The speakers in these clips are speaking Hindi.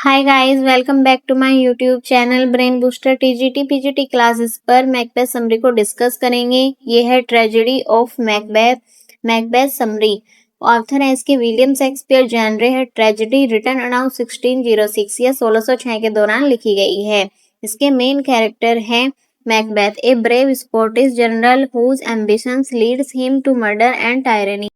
Hi guys, welcome back to my YouTube channel brain booster TGT PGT classes पर मैकबेथ समरी को डिस्कस करेंगे। ये है tragedy of Macbeth. Macbeth summary author है इसके विलियम शेक्सपियर। जॉनरे है ट्रेजेडी, रिटन अराउंड 1606 या 1606 के दौरान लिखी गई है। इसके मेन कैरेक्टर हैं Macbeth, a brave Scottish general whose ambitions leads him to murder and tyranny.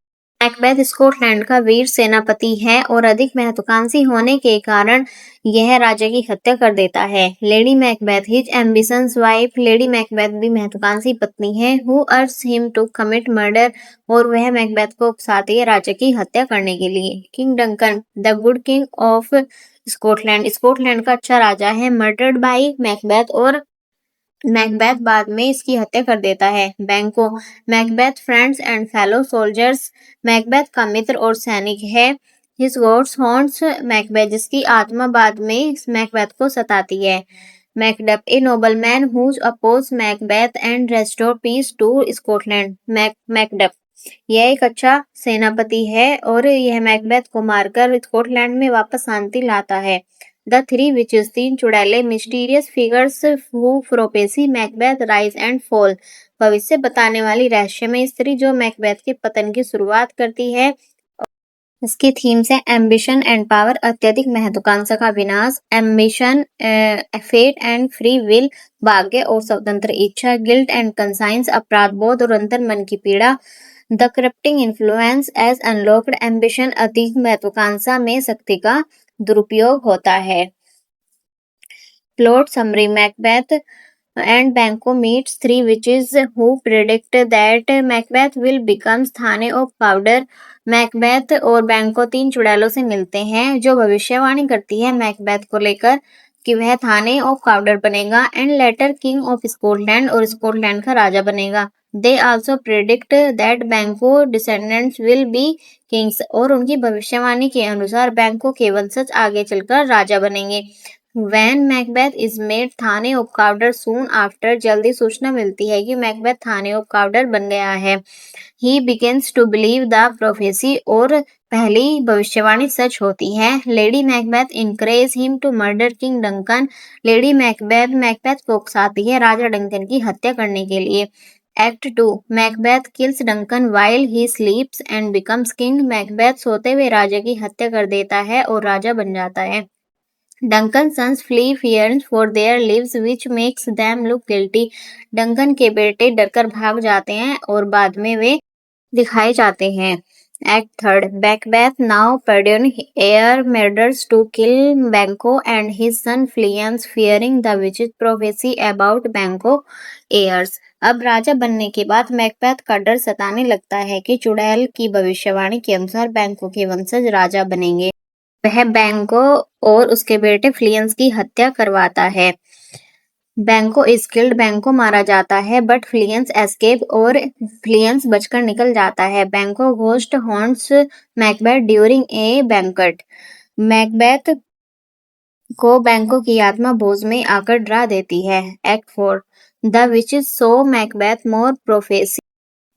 Macbeth Scotland का वीर सेनापति है और अधिक महत्वाकांक्षी होने के कारण यह राजा की हत्या कर देता है। Lady Macbeth his ambitions wife, lady Macbeth भी महत्वाकांक्षी पत्नी है, हु अर्ज हिम टू कमिट मर्डर, और वह मैकबेथ को उकसाती है राजा की हत्या करने के लिए। King Duncan the good king of Scotland, Scotland का अच्छा राजा है, मर्डर्ड बाई मैकबेथ, और मैकबेथ बाद में इसकी हत्या कर देता है। बैंको Macbeth friends and fellow soldiers, Macbeth का मित्र और सैनिक है। हिज गोड्स हॉन्ट्स मैकबेथ, जिसकी आत्मा बाद में मैकबेथ को सताती है। Macduff a nobleman whose oppose Macbeth and restore peace to Scotland. Macduff यह एक अच्छा सेनापति है और यह मैकबेथ को मारकर स्कॉटलैंड में वापस शांति लाता है। द थ्री विचेस, तीन चुड़ैले, mysterious figures who prophecy Macbeth rise and fall, भविष्य बताने वाली रहस्यमय स्त्री जो मैकबेथ के पतन की शुरुआत करती है। इसकी थीम्स है एम्बिशन एंड पावर, अत्यधिक महत्वाकांक्षा का विनाश, ambition, fate and free will, भाग्य और स्वतंत्र इच्छा, गिल्ट एंड कंसाइंस, अपराध बोध और अंतर मन की पीड़ा, the corrupting influence as unlocked ambition, अधिक महत्वाकांक्षा में शक्ति का दुरुपयोग होता है। Plot summary, Macbeth and Banquo meets three witches who predict that Macbeth will become Thane of powder। Macbeth और बैंको तीन चुड़ैलों से मिलते हैं जो भविष्यवाणी करती है मैकबेथ को लेकर कि वह थाने ऑफ पाउडर बनेगा and later king of Scotland, और स्कॉटलैंड का राजा बनेगा। दे आल्सो प्रेडिक्ट दैट बैंको डिसेंडेंट्स विल बी किंग्स, और उनकी भविष्यवाणी के अनुसार बैंको के वंशज आगे चलकर राजा बनेंगे। When Macbeth is made Thane of powder soon after, जल्दी सूचना मिलती है कि मैकबेथ थाने ऑफ पाउडर बन गया है। He begins to believe the prophecy, और पहली भविष्यवाणी सच होती है। Lady Macbeth encourages him to murder King Duncan। Lady Macbeth Macbeth को उकसाती है राजा डंकन की हत्या करने के लिए। Act 2, Macbeth kills Duncan while he sleeps and becomes king। Macbeth सोते हुए राजा की हत्या कर देता है और राजा बन जाता है। Duncan's sons flee fearing for their lives which makes them look guilty। Duncan के बेटे डरकर भाग जाते हैं और बाद में वे दिखाए जाते हैं। Act 3, Macbeth now pardon heir murders to kill Banquo and his son flees fearing the witch's prophecy about Banquo heirs। अब राजा बनने के बाद मैकबेथ का डर सताने लगता है कि चुड़ैल की भविष्यवाणी के अनुसार बैंको के वंशज राजा बनेंगे। वह बैंको और उसके बेटे फ्लियंस की हत्या करवाता है। बैंको इज किल्ड, बैंको मारा जाता है, बट फ्लियंस एस्केप, और फ्लियंस बचकर निकल जाता है। बैंको ghost haunts Macbeth during a banquet. Macbeth को बैंको की आत्मा भोज में आकर डरा देती है। Act 4, the witches show Macbeth more prophecy.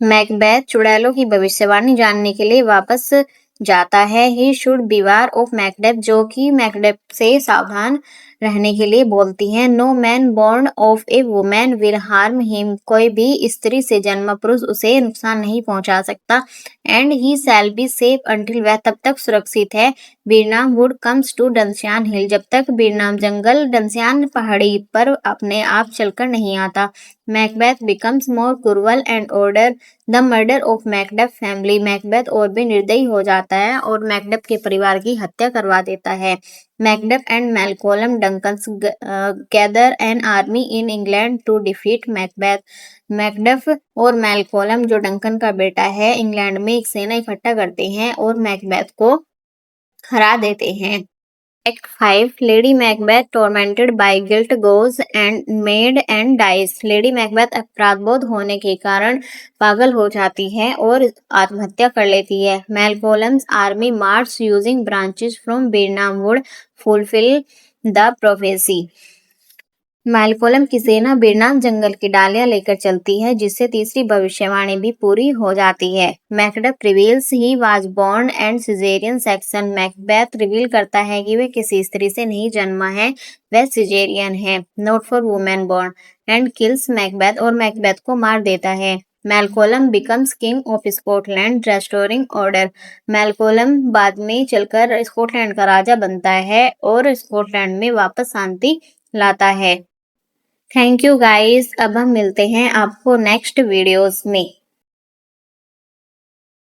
Macbeth चुड़ैलों की भविष्यवाणी जानने के लिए वापस जाता है। ही शुड बीवार ऑफ मैकडेफ, जो कि मैकडेफ से सावधान रहने के लिए बोलती है। No man born of a women will harm him, कोई भी स्त्री से जन्मा पुरुष उसे नुकसान नहीं पहुंचा सकता। And he shall be safe until, वह तब तक सुरक्षित है। बीरनाम वुड कम्स टू डंसियान हिल, जब तक बीरनाम जंगल डंसियान पहाड़ी पर अपने आप चलकर नहीं आता। Macbeth becomes more cruel and order the murder of Macduff family. Macbeth और भी निर्दयी हो जाता है और मैकडेफ के परिवार की हत्या करवा देता है। Macduff and Malcolm Duncan's gather an army in England to defeat Macbeth. Macduff और मैलकोलम, जो डंकन का बेटा है, इंग्लैंड में एक सेना इकट्ठा करते हैं और मैकबेथ को हरा देते हैं। Act 5, Lady Macbeth tormented by guilt goes and mad and dies. Lady Macbeth अपराधबोध होने के कारण पागल हो जाती है और आत्महत्या कर लेती है। Malcolm's army march using branches from Birnam wood fulfil the prophecy. Malcolm की सेना बिरनाम जंगल की डालियां लेकर चलती है, जिससे तीसरी भविष्यवाणी भी पूरी हो जाती है। Macbeth reveals he was born and caesarean section. Macbeth reveal करता है कि वह किसी स्त्री से नहीं जन्मा है, वह सिजेरियन है, not for women born, and kills Macbeth और मैकबेथ को मार देता है। Malcolm becomes king of Scotland restoring order. Malcolm बाद में चलकर स्कॉटलैंड का राजा बनता है और स्कॉटलैंड में वापस शांति लाता है। Thank you guys. अब हम मिलते हैं आपको नेक्स्ट वीडियोस में।